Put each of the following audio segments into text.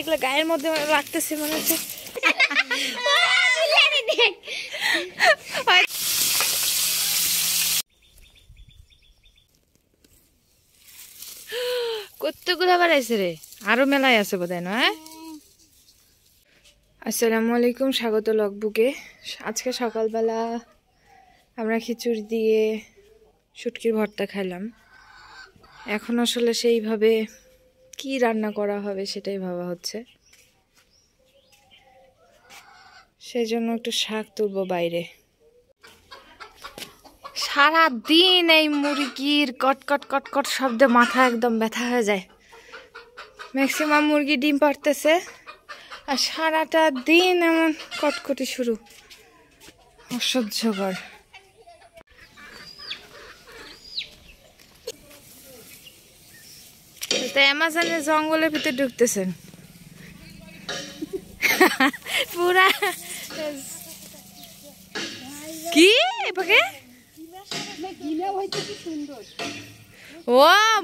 এগুলো গায়ের মধ্যে লাগতেছে মনে হচ্ছে। কতগুলো বাড়াইছে রে, আরো মেলায় আছে বোধ হয় না? আসসালামু আলাইকুম, স্বাগত লগবুকে। আজকে সকালবেলা আমরা খিচুড়ি দিয়ে শুটকির ভর্তা খাইলাম। এখন আসলে সেইভাবে কি রান্না করা হবে সেটাই ভাবা হচ্ছে, সেই জন্য একটু শাক তুলবো বাইরে। সারাদিন এই মুরগির কটকট কটকট শব্দে মাথা একদম ব্যথা হয়ে যায়। ম্যাক্সিমাম মুরগি ডিম পাড়তেছে আর সারাটা দিন এমন কটকটি শুরু, অসহ্যকর। অ্যামাজনের জঙ্গলের ভিতরে ঢুকতেছেন পুরা কি এপাকে? ও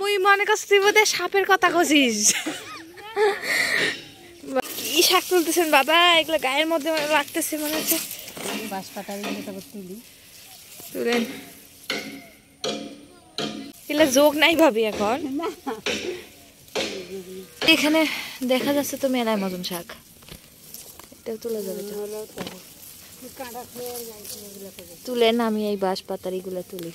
মুই মনে করছি তুই বোধহয় সাপের কথা কছিস। কি শাক তুলতেছেন বাবা? এগুলো গায়ের মধ্যে লাগতেছে মনে হচ্ছে। তুলেন, এগুলো যোগ নাই ভাবি এখন। এখানে দেখা যাচ্ছে তো মেলায় মতন শাক, এটাও তোলা যাবে। তুলেন, আমি এই বাঁশ পাতার এগুলো তুলি।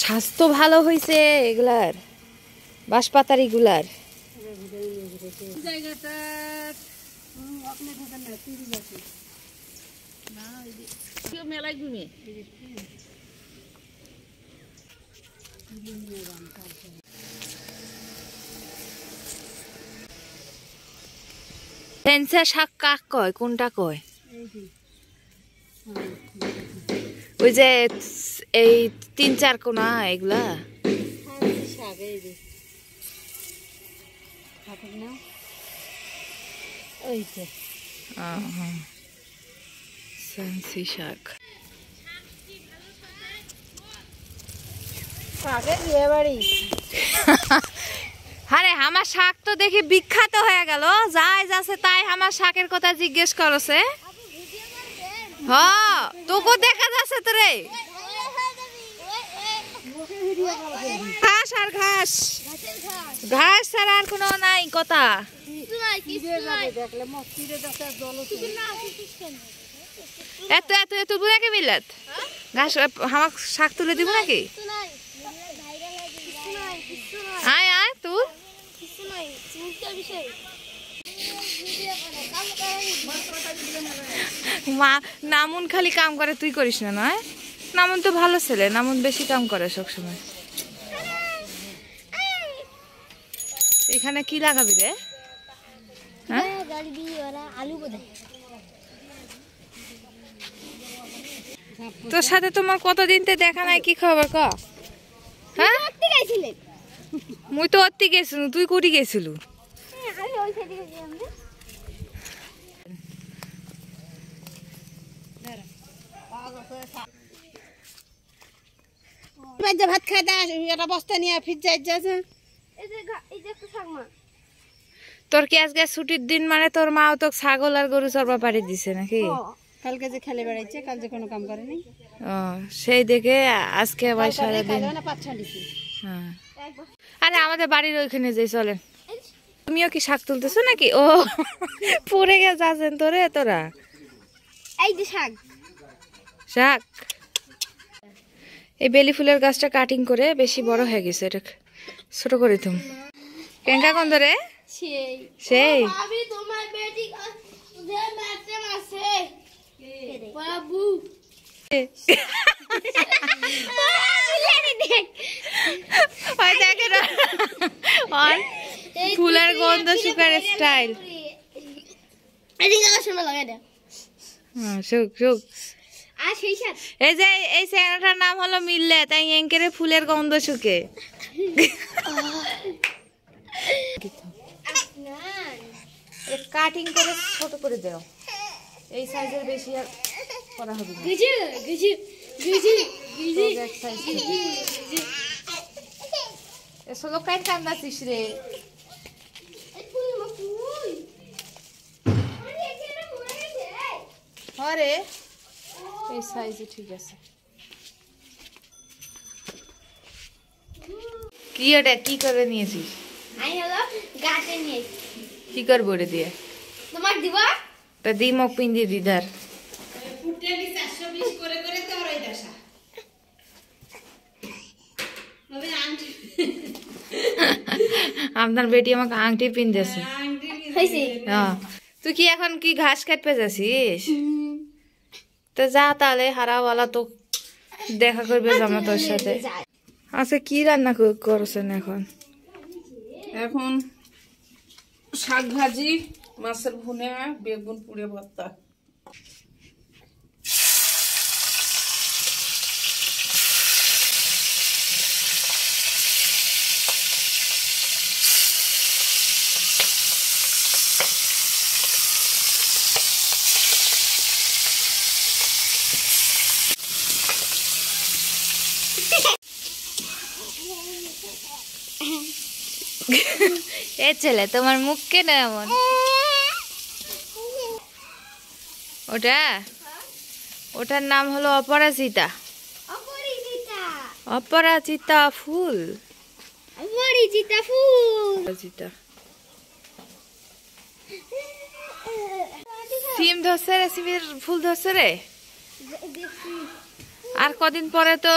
স্বাস্থ্য ভালো হয়েছে এগুলার, বাঁশ পাতার এগুলার। মেলায় ঘুমিয়ে শাক কাক কয়, কোনটা কয়? ওই যে এই 3-4 কোনা এগুলা শাক। আরে আমার শাক তো দেখি বিখ্যাত হয়ে গেল, যাই যাচ্ছে তাই আমার শাকের কথা জিজ্ঞেস করছে। হ্যাঁ তোকে দেখা যাচ্ছে তো রে, ঘাস আর ঘাস, ঘাস ছাড়া আর কোনো নাই কথা। এত এত এত নাকি মিলাত ঘাস আমার শাক তুলে দিব নাকি? আয় আয় তুই মা। নামুন খালি কাম করে, তুই করিস না? নয়, নামুন তো ভালো ছেলে, নামুন বেশি কাম করে সবসময়। এখানে কি লাগাবি রে? তোর সাথে তোমার কতদিন তে দেখা নাই, কি খবর ক? হ্যাঁ মুই তো অতি গেছিল, তুই করি গেছিল? ভাত খাই একটা বস্তা নিয়ে ফিরে যাচ্ছে। তোর কি আজকে ছুটির দিন, মানে তোর মাও তো ছাগল আর গরু চরবা পাড়ি দিছে নাকি? কালকে যে খেলে বেড়াইছে, কাল যে কোনো কাম করেনি। ও সেই দেখে আজকে আবার সারাদিন। আরে আমাদের বাড়ির ওইখানে যাই, চলেন। তুমিও কি শাক তুলতেছো নাকি? ও পড়ে গেছে আছেন তোরে তোরা। এই যে শাক, শাক এই বেলি ফুলের গাছটা কাটিং করে বেশি বড় হয়ে গেছে, এটা ছোট করে তুম। কেঙ্কা কোন ধরে সেই ফুলের গন্ধ শুকার স্টাইল। এই যে এই চ্যানেলটার নাম হলো মিললে, তাই এঙ্কেরে ফুলের গন্ধ শুকে। কাটিং করে ছোট করে দাও, এই সাইজের বেশি আর করা হবে না। Solo kain kandaছিস রে আরে এই সাইজে ঠিক আছে কি এটা কি করে নিয়েছিস আমি হলো গাছে নিয়ে কি কর বড়ে দিয়ে তোমার দিবা তা দি মক পিন্দি দিদার ফুটেলি 420 করে করে তো ওই দশা হবে আংটি আপনার বেটি আমাকে আংটি পিনতেছে হইছে হ্যাঁ তুই কি এখন কি ঘাস কাটতে যাচ্ছিস তো যা তাহলে হারাওয়ালা তো দেখা করবে জামা তোর সাথে আচ্ছা কি রান্না করছেন এখন এখন শাক ভাজি মাছের ভুনে বেগুন পুড়ে ভর্তা এ ছেলে তোমার মুখ কেন এমন ওটা ওটার নাম হলো অপরাজিতা অপরিচিতা অপরাজিতা ফুল অপরিচিতা ফুল অপরাজিতা সিম ধরছে রে সিমের ফুল ধরছে রে আর কদিন পরে তো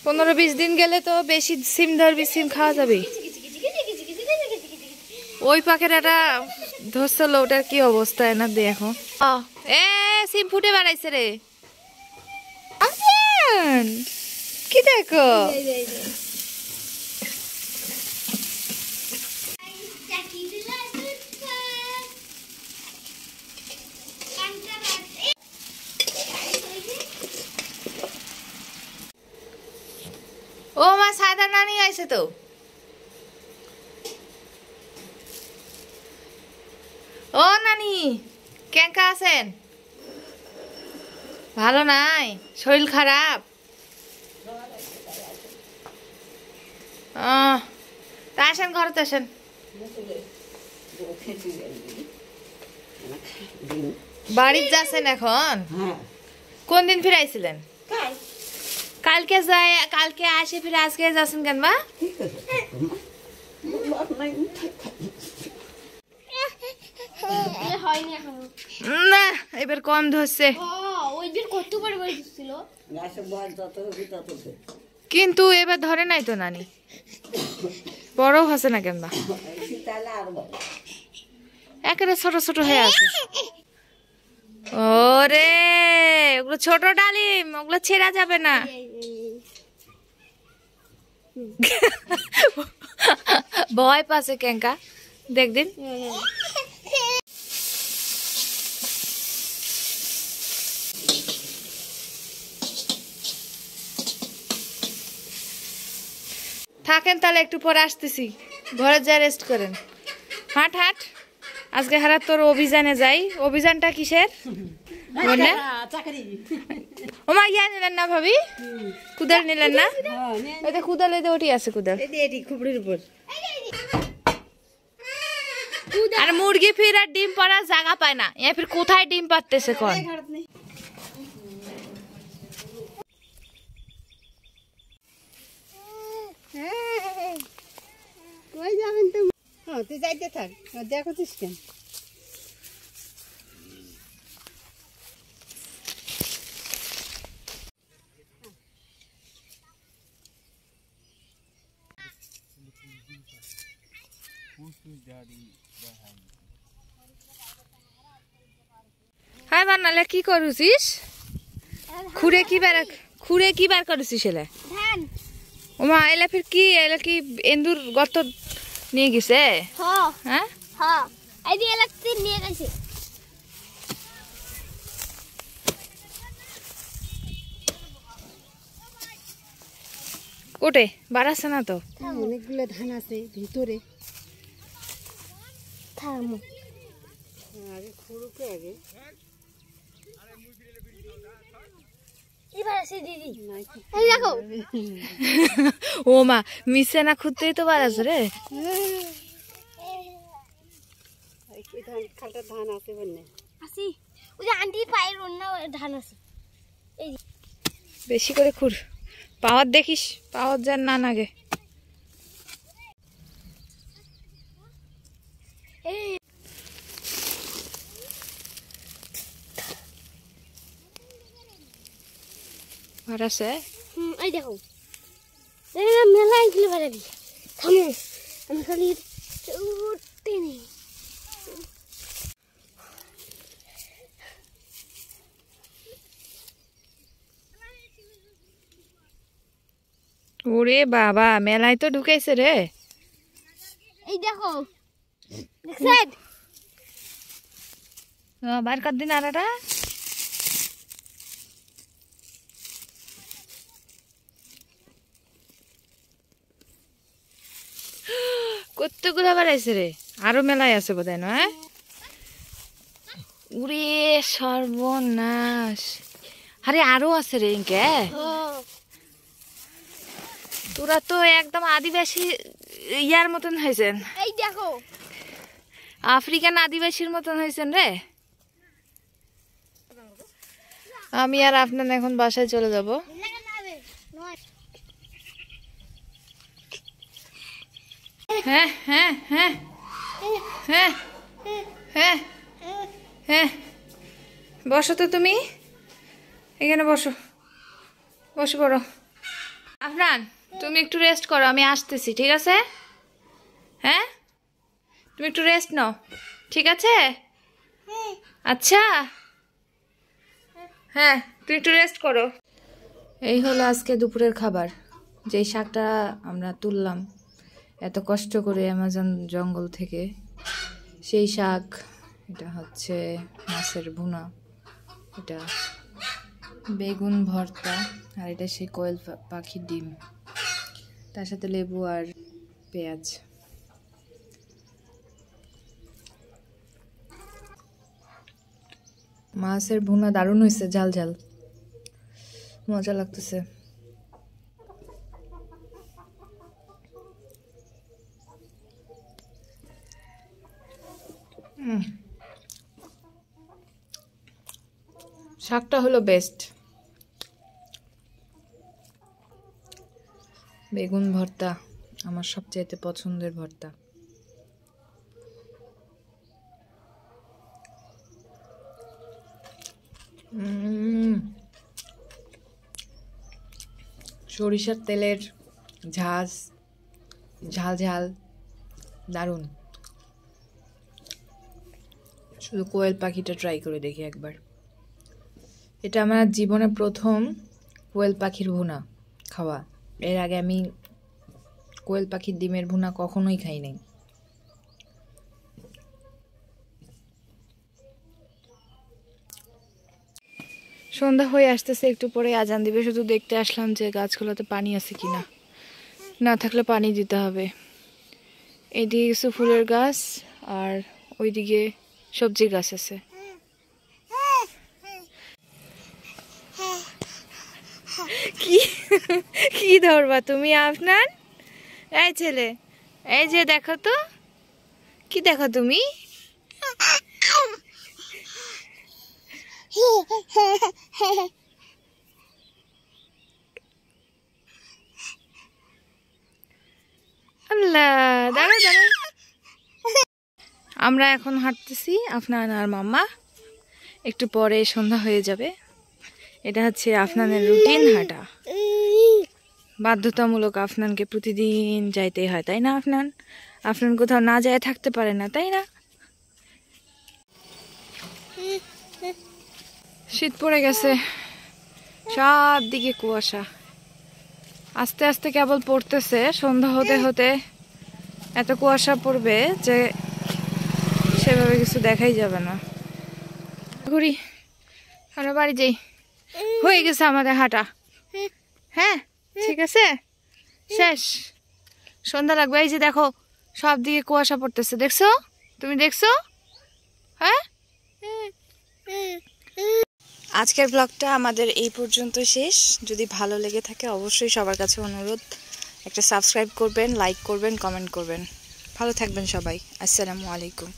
15-20 দিন গেলে তো বেশি সিম ধরবি সিম খাওয়া যাবে ওই পাখির একটা ধরছিল ওটার কি অবস্থা না দেখো এ সিম ফুটে বেড়াইছে রে কি দেখো ও মা সাদা নানি আইছে তো ও নানি কেঙ্কা আছেন ভালো নাই শরীর খারাপ তা আসেন ঘরতে আসেন বাড়িতে যাচ্ছেন এখন কোন দিন ফিরাইছিলেন কালকে যায় কালকে আসে ফিরে আজকে যাচ্ছেন কেন বা হয়নি এখন না এবার কম ধরছে ওই দিন কত বড় বড় ছিল কিন্তু এবার ধরে নাই তো নানি বড় হচ্ছে না কেন বা একেবারে ছোট ছোট হয়ে আছে ওরে ওগুলো ছোট ডালিম ওগুলো ছেঁড়া যাবে না ভয় পাচ্ছে কেঙ্কা দেখদিন থাকেন তাহলে একটু পরে আসতেছি ঘরে যা রেস্ট করেন হাট হাট আজকে হারাত তোর অভিযানে যাই অভিযানটা কিসের বলে ওমা ইয়া নিলেন না ভাবি কুদাল নিলেন না এটা কুদাল এই ওটি আছে কুদাল এটি খুবড়ির উপর আর মুরগি ফির আর ডিম পাড়ার জায়গা পায় না এ ফির কোথায় ডিম পাড়তেছে কোন কই যাবেন তুমি হ্যাঁ তুই যাইতে থাক দেখছিস কেন হ্যাঁ বানালে কি করছিস খুঁড়ে কি বার করছিস এলে ধান ওমা এলে ফির কি এলে কি এন্দুর গর্ত নিয়ে গেছে হ্যাঁ এই দিয়ে লাগতে নিয়ে গেছে কোটে বাড়াচ্ছে না তো অনেকগুলো ধান আছে ভিতরে থামো আগে খুঁড়ুকে আগে এবার আছে দিদি এই দেখো ও মা মিশে না খুঁজতেই তো বার আছে রে। খালটা ধান আছে বন্যে আসি ওই যে আন্টি পায়ের অন্য ধান আছে এই বেশি করে খুর, পাওয়ার দেখিস, পাওয়ার যার না নাগে। আর আছে এই দেখো মেলা আইছিল বাড়াবি থামো আমি খালি উঠতে নেই ওরে বাবা মেলায় তো ঢুকাইছে রে। এই দেখো দেখছেন বার কর দিন আরাটা। কতগুলা বাড়াইছে রে, আরো মেলায় আছে বোধহয় না? উরে সর্বনাশ, আরে আরো আছে রে ইনকে। তোরা তো একদম আদিবাসী ইয়ার মতন হয়েছেন, এই দেখো আফ্রিকান আদিবাসীর মতন হয়েছেন রে। আমি আর আপনার এখন বাসায় চলে যাব। হ্যাঁ হ্যাঁ হ্যাঁ হ্যাঁ হ্যাঁ হ্যাঁ, বসো তো তুমি, এখানে বসো, বসে পড়ো। আফরান তুমি একটু রেস্ট করো, আমি আসতেছি, ঠিক আছে? হ্যাঁ তুমি একটু রেস্ট নাও, ঠিক আছে? আচ্ছা হ্যাঁ তুমি একটু রেস্ট করো। এই হলো আজকে দুপুরের খাবার, যেই শাকটা আমরা তুললাম এত কষ্ট করে অ্যামাজন জঙ্গল থেকে, সেই শাক। এটা হচ্ছে মাছের ভুনা, এটা বেগুন ভর্তা, আর এটা সেই কোয়েল পাখির ডিম, তার সাথে লেবু আর পেঁয়াজ। মাছের ভুনা দারুণ হয়েছে, ঝাল ঝাল, মজা লাগতেছে। শাকটা হলো বেস্ট। বেগুন ভর্তা আমার সবচেয়ে পছন্দের ভর্তা। সরিষার তেলের ঝাঁজ, ঝাল ঝাল, দারুণ। শুধু কোয়েল পাখিটা ট্রাই করে দেখি একবার। এটা আমার জীবনে প্রথম কোয়েল পাখির ভুনা খাওয়া। এর আগে আমি কোয়েল পাখির ডিমের ভুনা কখনোই খাই নাই। সন্ধ্যা হয়ে আসতেছে, একটু পরে আজান দিবে। শুধু দেখতে আসলাম যে গাছগুলোতে পানি আছে কিনা, না থাকলে পানি দিতে হবে। এইদিকে কিছু ফুলের গাছ আর ওইদিকে সবজি গাছ আছে। কি কি ধরবা তুমি আপনার? এই ছেলে, এই যে দেখো তো, কি দেখো তুমি? আল্লাহ, দাঁড়া দাঁড়া। আমরা এখন হাঁটতেছি, আফনান আর মাম্মা। একটু পরে সন্ধ্যা হয়ে যাবে। এটা হচ্ছে আফনানের রুটিন হাঁটা, বাধ্যতামূলক। আফনানকে প্রতিদিন যাইতেই হয়, তাই না আফনান? আফনান কোথাও না যায় থাকতে পারে না, তাই না? শীত পড়ে গেছে, সব দিকে কুয়াশা। আস্তে আস্তে কেবল পড়তেছে, সন্ধ্যা হতে হতে এত কুয়াশা পড়বে যে সেভাবে কিছু দেখাই যাবে না। ঘুরি, আমরা বাড়ি যাই। হয়ে গেছে আমাদের হাঁটা। হ্যাঁ ঠিক আছে, শেষ। সন্ধ্যা লাগবে। এই যে দেখো, সব দিকে কুয়াশা পড়তেছে, দেখছো? তুমি দেখছো? হ্যাঁ আজকের ব্লগটা আমাদের এই পর্যন্ত শেষ। যদি ভালো লেগে থাকে অবশ্যই সবার কাছে অনুরোধ, একটা সাবস্ক্রাইব করবেন, লাইক করবেন, কমেন্ট করবেন। ভালো থাকবেন সবাই। আসসালামু আলাইকুম।